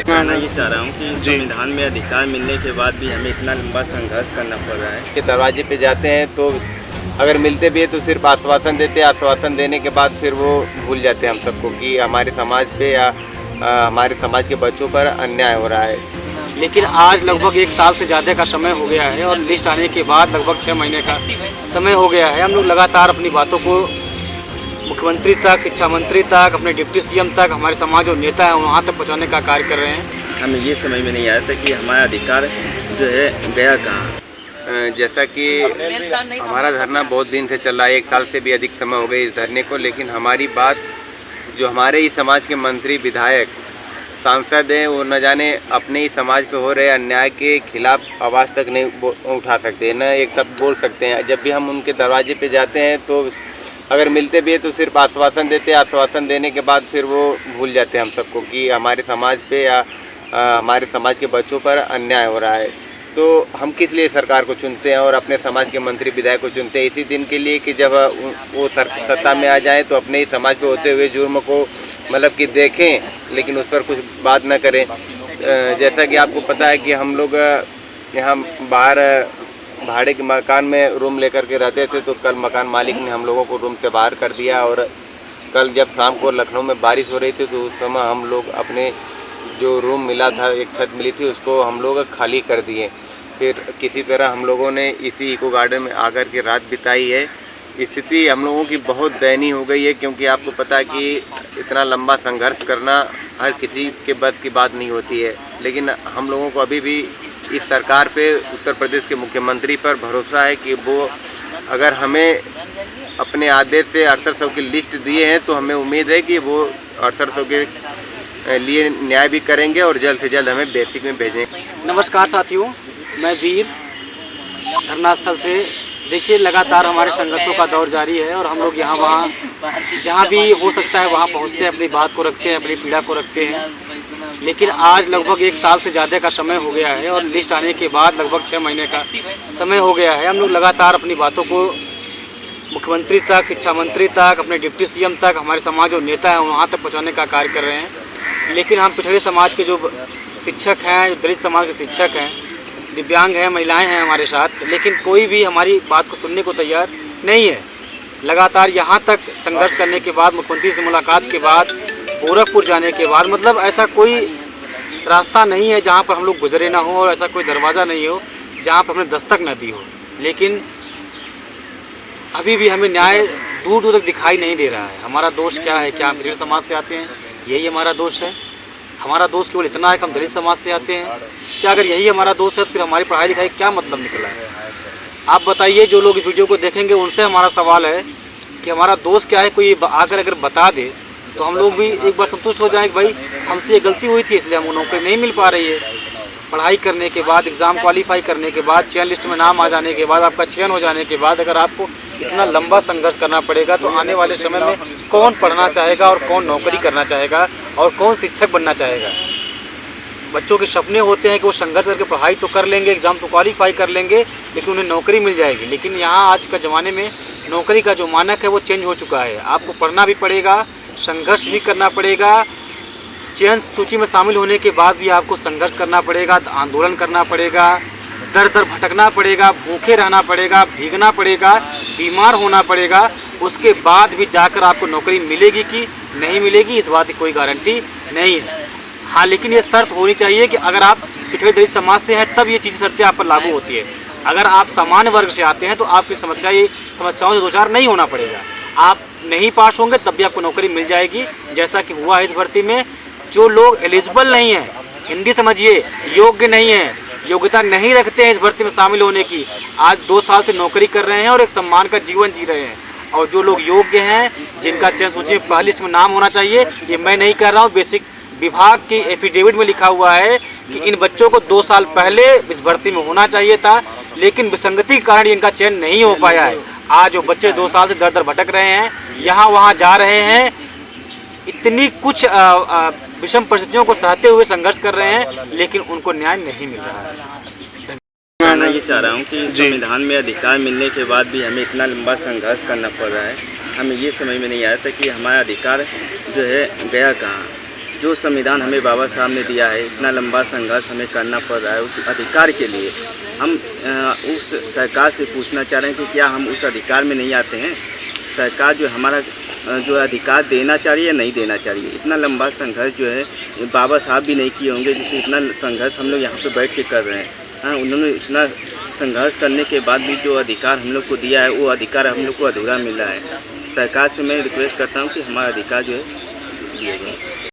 कहना ये चाह रहा हूँ कि संविधान में अधिकार मिलने के बाद भी हमें इतना लंबा संघर्ष करना पड़ रहा है के दरवाजे पे जाते हैं तो अगर मिलते भी है तो सिर्फ आश्वासन देते हैं। आश्वासन देने के बाद फिर वो भूल जाते हैं हम सबको कि हमारे समाज पे या हमारे समाज के बच्चों पर अन्याय हो रहा है। लेकिन आज लगभग 1 साल से ज़्यादा का समय हो गया है और लिस्ट आने के बाद लगभग 6 महीने का समय हो गया है। हम लोग लगातार अपनी बातों को मुख्यमंत्री तक, शिक्षा मंत्री तक, अपने डिप्टी सीएम तक, हमारे समाज जो नेता हैं वहाँ तक पहुँचाने का कार्य कर रहे हैं। हमें ये समझ में नहीं आया था कि हमारा अधिकार जो है गया कहाँ। जैसा कि हमारा धरना बहुत दिन से चल रहा है, 1 साल से भी अधिक समय हो गए इस धरने को, लेकिन हमारी बात जो हमारे ही समाज के मंत्री, विधायक, सांसद हैं वो न जाने अपने ही समाज पे हो रहे अन्याय के खिलाफ आवाज़ तक नहीं उठा सकते, न एक शब्द बोल सकते हैं। जब भी हम उनके दरवाजे पे जाते हैं तो अगर मिलते भी है तो सिर्फ आश्वासन देते हैं। आश्वासन देने के बाद फिर वो भूल जाते हैं हम सबको कि हमारे समाज पे या हमारे समाज के बच्चों पर अन्याय हो रहा है। तो हम किस लिए सरकार को चुनते हैं और अपने समाज के मंत्री विधायक को चुनते हैं? इसी दिन के लिए कि जब वो सत्ता में आ जाएं तो अपने ही समाज पे होते हुए जुर्म को मतलब कि देखें लेकिन उस पर कुछ बात न करें। जैसा कि आपको पता है कि हम लोग यहाँ बाहर भाड़े के मकान में रूम लेकर के रहते थे, तो कल मकान मालिक ने हम लोगों को रूम से बाहर कर दिया। और कल जब शाम को लखनऊ में बारिश हो रही थी तो उस समय हम लोग अपने जो रूम मिला था, एक छत मिली थी, उसको हम लोग खाली कर दिए। फिर किसी तरह हम लोगों ने इसी इको गार्डन में आकर के रात बिताई है। स्थिति हम लोगों की बहुत दयनीय हो गई है, क्योंकि आपको पता है कि इतना लंबा संघर्ष करना हर किसी के बस की बात नहीं होती है। लेकिन हम लोगों को अभी भी इस सरकार पे, उत्तर प्रदेश के मुख्यमंत्री पर भरोसा है कि वो अगर हमें अपने आदेश से 6800 की लिस्ट दिए हैं तो हमें उम्मीद है कि वो 6800 के लिए न्याय भी करेंगे और जल्द से जल्द हमें बेसिक में भेजेंगे। नमस्कार साथियों, मैं वीर धरना स्थल से। देखिए लगातार हमारे संघर्षों का दौर जारी है और हम लोग यहाँ वहाँ जहाँ भी हो सकता है वहाँ पहुँचते हैं, अपनी बात को रखते हैं, अपनी पीड़ा को रखते हैं। लेकिन आज लगभग 1 साल से ज़्यादा का समय हो गया है और लिस्ट आने के बाद लगभग 6 महीने का समय हो गया है। हम लोग लगातार अपनी बातों को मुख्यमंत्री तक, शिक्षा मंत्री तक, अपने डिप्टी सीएम तक, हमारे समाज जो नेता हैं वहाँ तक पहुँचाने का कार्य कर रहे हैं। लेकिन हम पिछड़े समाज के जो शिक्षक हैं, जो दलित समाज के शिक्षक हैं, दिव्यांग हैं, महिलाएं हैं हमारे साथ, लेकिन कोई भी हमारी बात को सुनने को तैयार नहीं है। लगातार यहाँ तक संघर्ष करने के बाद, मुख्यमंत्री से मुलाकात के बाद, गोरखपुर जाने के बाद, मतलब ऐसा कोई रास्ता नहीं है जहाँ पर हम लोग गुजरे ना हो और ऐसा कोई दरवाज़ा नहीं हो जहाँ पर हमने दस्तक न दी हो। लेकिन अभी भी हमें न्याय दूर दूर तक दिखाई नहीं दे रहा है। हमारा दोष क्या है? क्या हम दलित समाज से आते हैं? यही हमारा दोष है? हमारा दोष केवल इतना है कि हम दलित समाज से आते हैं? क्या अगर यही हमारा दोष है तो फिर हमारी पढ़ाई लिखाई क्या मतलब निकला है? आप बताइए। जो लोग इस वीडियो को देखेंगे उनसे हमारा सवाल है कि हमारा दोष क्या है। कोई आकर अगर बता दे तो हम लोग भी एक बार संतुष्ट हो जाएं कि भाई हमसे ये गलती हुई थी इसलिए हमको नौकरी नहीं मिल पा रही है। पढ़ाई करने के बाद, एग्ज़ाम क्वालिफाई करने के बाद, चयन लिस्ट में नाम आ जाने के बाद, आपका चयन हो जाने के बाद अगर आपको इतना लंबा संघर्ष करना पड़ेगा तो आने वाले समय में कौन पढ़ना चाहेगा और कौन नौकरी करना चाहेगा और कौन शिक्षक बनना चाहेगा? बच्चों के सपने होते हैं कि वो संघर्ष करके पढ़ाई तो कर लेंगे, एग्ज़ाम तो क्वालिफाई कर लेंगे, लेकिन उन्हें नौकरी मिल जाएगी। लेकिन यहाँ आज के ज़माने में नौकरी का जो मानक है वो चेंज हो चुका है। आपको पढ़ना भी पड़ेगा, संघर्ष भी करना पड़ेगा, चयन सूची में शामिल होने के बाद भी आपको संघर्ष करना पड़ेगा, आंदोलन करना पड़ेगा, दर दर भटकना पड़ेगा, भूखे रहना पड़ेगा, भीगना पड़ेगा, बीमार होना पड़ेगा। उसके बाद भी जाकर आपको नौकरी मिलेगी कि नहीं मिलेगी इस बात की कोई गारंटी नहीं है। हाँ, लेकिन ये शर्त होनी चाहिए कि अगर आप पिछड़े दलित समाज से हैं तब ये चीज़ शर्तें आप पर लागू होती है। अगर आप सामान्य वर्ग से आते हैं तो आपकी समस्याओं से दो चार नहीं होना पड़ेगा। आप नहीं पास होंगे तब भी आपको नौकरी मिल जाएगी, जैसा कि हुआ है इस भर्ती में। जो लोग एलिजिबल नहीं हैं, हिंदी समझिए, योग्य नहीं हैं, योग्यता नहीं रखते हैं इस भर्ती में शामिल होने की, आज 2 साल से नौकरी कर रहे हैं और एक सम्मान का जीवन जी रहे हैं। और जो लोग योग्य हैं, जिनका चयन सूची में पहली लिस्ट में नाम होना चाहिए, ये मैं नहीं कर रहा हूँ, बेसिक विभाग की एफिडेविट में लिखा हुआ है कि इन बच्चों को 2 साल पहले इस भर्ती में होना चाहिए था, लेकिन विसंगति के कारण इनका चयन नहीं हो पाया है। आज जो बच्चे 2 साल से दर दर भटक रहे हैं, यहाँ वहाँ जा रहे हैं, इतनी कुछ विषम परिस्थितियों को सहते हुए संघर्ष कर रहे हैं, लेकिन उनको न्याय नहीं मिल रहा है। कहना ये चाह रहा हूँ कि संविधान में अधिकार मिलने के बाद भी हमें इतना लंबा संघर्ष करना पड़ रहा है। हमें ये समझ में नहीं आया था कि हमारा अधिकार जो है गया कहाँ। जो संविधान हमें बाबा साहब ने दिया है, इतना लंबा संघर्ष हमें करना पड़ रहा है उस अधिकार के लिए। हम उस सरकार से पूछना चाह रहे हैं कि क्या हम उस अधिकार में नहीं आते हैं? सरकार जो हमारा जो अधिकार देना चाहिए या नहीं देना चाहिए। इतना लंबा संघर्ष जो है बाबा साहब भी नहीं किए होंगे, जो इतना संघर्ष हम लोग यहाँ पे बैठ के कर रहे हैं। हाँ, उन्होंने इतना संघर्ष करने के बाद भी जो अधिकार हम लोग को दिया है, वो अधिकार हम लोग को अधूरा मिला है। सरकार से मैं रिक्वेस्ट करता हूँ कि हमारा अधिकार जो है दिया जाए।